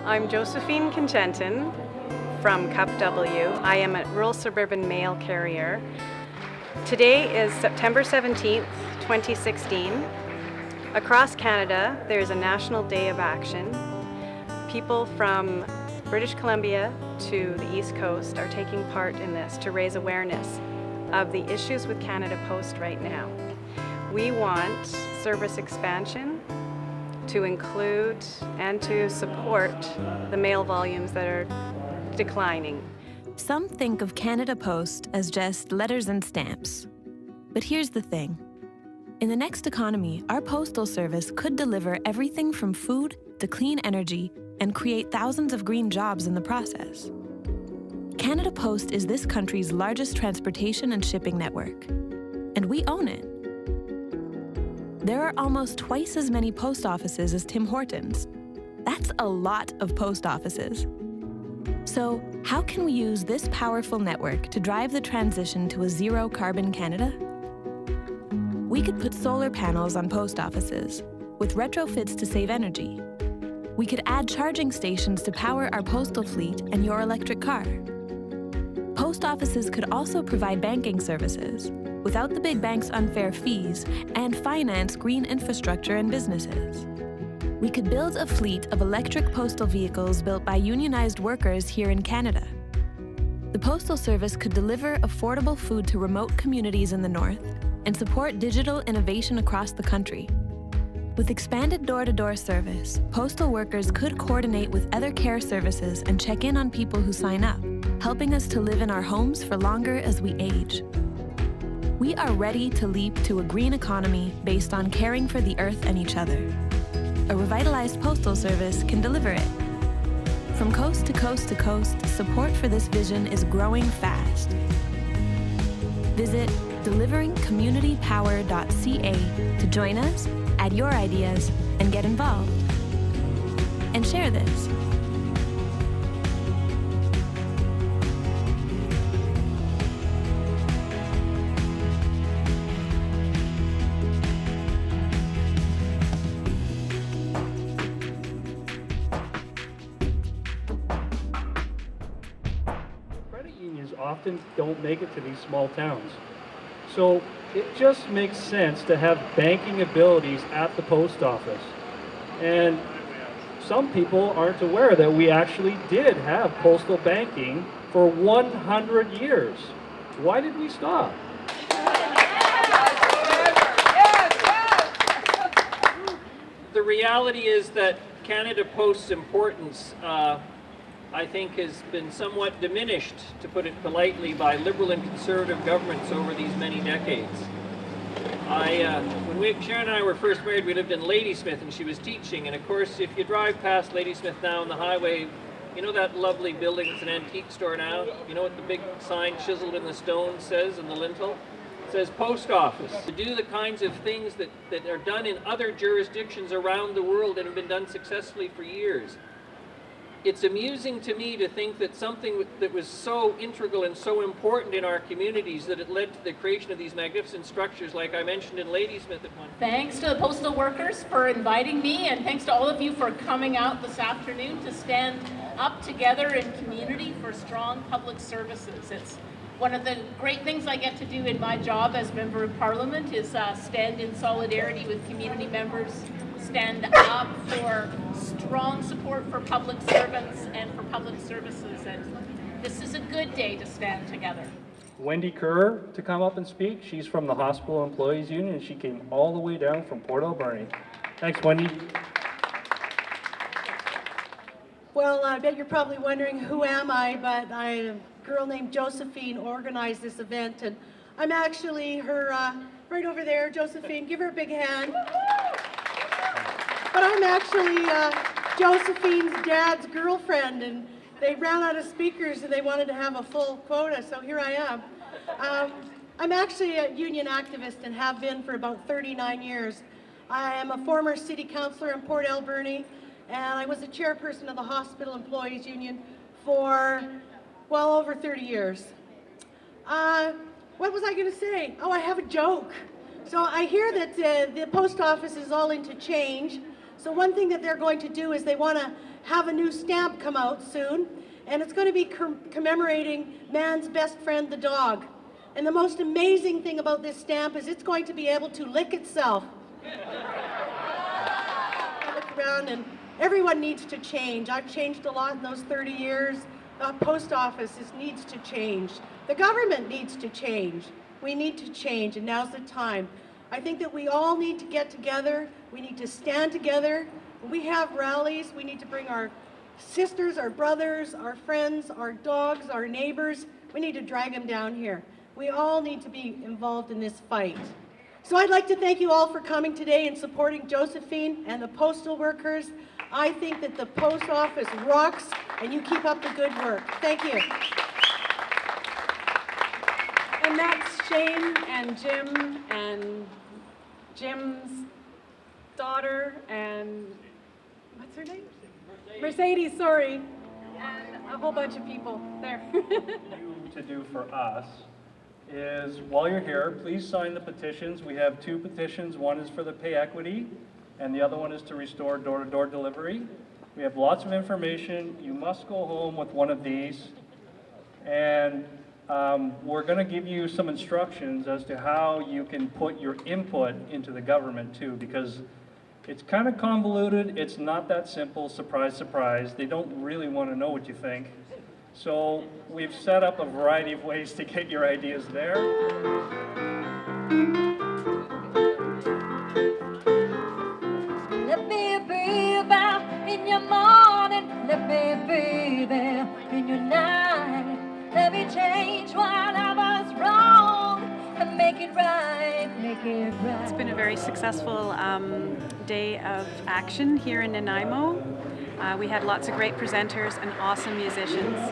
I'm Josephine Kenchenten from CUPW. I am a rural suburban mail carrier. Today is September 17th, 2016. Across Canada, there's a National Day of Action. People from British Columbia to the East Coast are taking part in this to raise awareness of the issues with Canada Post right now. We want service expansion to include and to support the mail volumes that are declining. Some think of Canada Post as just letters and stamps. But here's the thing. In the next economy, our postal service could deliver everything from food to clean energy and create thousands of green jobs in the process. Canada Post is this country's largest transportation and shipping network, and we own it. There are almost twice as many post offices as Tim Hortons. That's a lot of post offices. So, how can we use this powerful network to drive the transition to a zero-carbon Canada? We could put solar panels on post offices, with retrofits to save energy. We could add charging stations to power our postal fleet and your electric car. Post offices could also provide banking services, without the big banks' unfair fees, and finance green infrastructure and businesses. We could build a fleet of electric postal vehicles built by unionized workers here in Canada. The Postal Service could deliver affordable food to remote communities in the north and support digital innovation across the country. With expanded door-to-door service, postal workers could coordinate with other care services and check in on people who sign up, helping us to live in our homes for longer as we age. We are ready to leap to a green economy based on caring for the earth and each other. A revitalized postal service can deliver it. From coast to coast to coast, support for this vision is growing fast. Visit deliveringcommunitypower.ca to join us, add your ideas, and get involved. And share this. Often don't make it to these small towns. So it just makes sense to have banking abilities at the post office. And some people aren't aware that we actually did have postal banking for 100 years. Why did we stop? The reality is that Canada Post's importance I think has been somewhat diminished, to put it politely, by Liberal and Conservative governments over these many decades. When Sharon and I were first married, we lived in Ladysmith and she was teaching, and of course if you drive past Ladysmith now on the highway, you know that lovely building that's an antique store now? You know what the big sign chiseled in the stone says in the lintel? It says post office. To do the kinds of things that are done in other jurisdictions around the world and have been done successfully for years. It's amusing to me to think that something that was so integral and so important in our communities that it led to the creation of these magnificent structures like I mentioned in Ladysmith at one. Thanks to the postal workers for inviting me, and thanks to all of you for coming out this afternoon to stand up together in community for strong public services. It's one of the great things I get to do in my job as Member of Parliament is stand in solidarity with community members, stand up for strong support for public servants and for public services, and this is a good day to stand together. Wendy Kerr to come up and speak. She's from the Hospital Employees Union and she came all the way down from Port Alberni. Thanks, Wendy. Well, I bet you're probably wondering who am I, but I'm a girl named Josephine organized this event, and I'm actually her, right over there, Josephine, give her a big hand. But I'm actually Josephine's dad's girlfriend, and they ran out of speakers and they wanted to have a full quota, so here I am. I'm actually a union activist and have been for about 39 years. I am a former city councillor in Port Alberni, and I was the chairperson of the Hospital Employees Union for well over 30 years. What was I going to say? Oh, I have a joke. So I hear that the post office is all into change. So one thing that they're going to do is they want to have a new stamp come out soon, and it's going to be commemorating man's best friend, the dog. And the most amazing thing about this stamp is it's going to be able to lick itself. I look around and everyone needs to change. I've changed a lot in those 30 years. The post office needs to change. The government needs to change. We need to change, and now's the time. I think that we all need to get together. We need to stand together. When we have rallies, we need to bring our sisters, our brothers, our friends, our dogs, our neighbors. We need to drag them down here. We all need to be involved in this fight. So I'd like to thank you all for coming today and supporting Josephine and the postal workers. I think that the post office rocks, and you keep up the good work. Thank you. And that's Shane and Jim and Jim's daughter and what's her name? Mercedes, sorry. And a whole bunch of people there. To do for us is, while you're here, please sign the petitions. We have 2 petitions. One is for the pay equity, and the other one is to restore door-to-door delivery. We have lots of information. You must go home with one of these, and we're going to give you some instructions as to how you can put your input into the government too, because it's kind of convoluted. It's not that simple. Surprise, surprise. They don't really want to know what you think. So we've set up a variety of ways to get your ideas there. Let me be there in your morning, let me be there in your night. Let me change whatever's wrong and make it right, make it right. It's been a very successful day of action here in Nanaimo. We had lots of great presenters and awesome musicians.